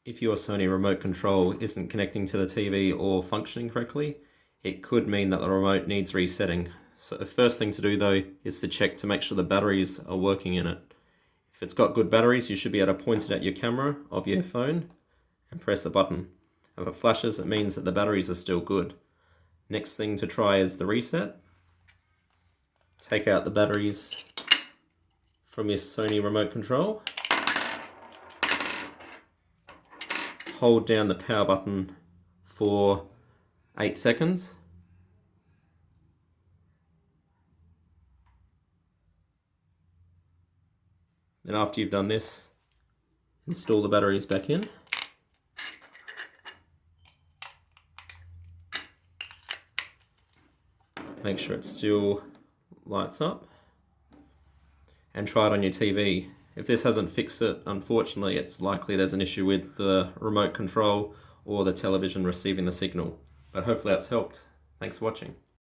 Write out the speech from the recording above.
If your Sony remote control isn't connecting to the TV or functioning correctly, it could mean that the remote needs resetting. So the first thing to do though is to check to make sure the batteries are working in it. If it's got good batteries, you should be able to point it at your camera of your phone and press a button. If it flashes, it means that the batteries are still good. Next thing to try is the reset. Take out the batteries from your Sony remote control. Hold down the power button for 8 seconds. Then after you've done this, install the batteries back in. Make sure it still lights up. And try it on your TV. If this hasn't fixed it, unfortunately, it's likely there's an issue with the remote control or the television receiving the signal. But hopefully that's helped. Thanks for watching.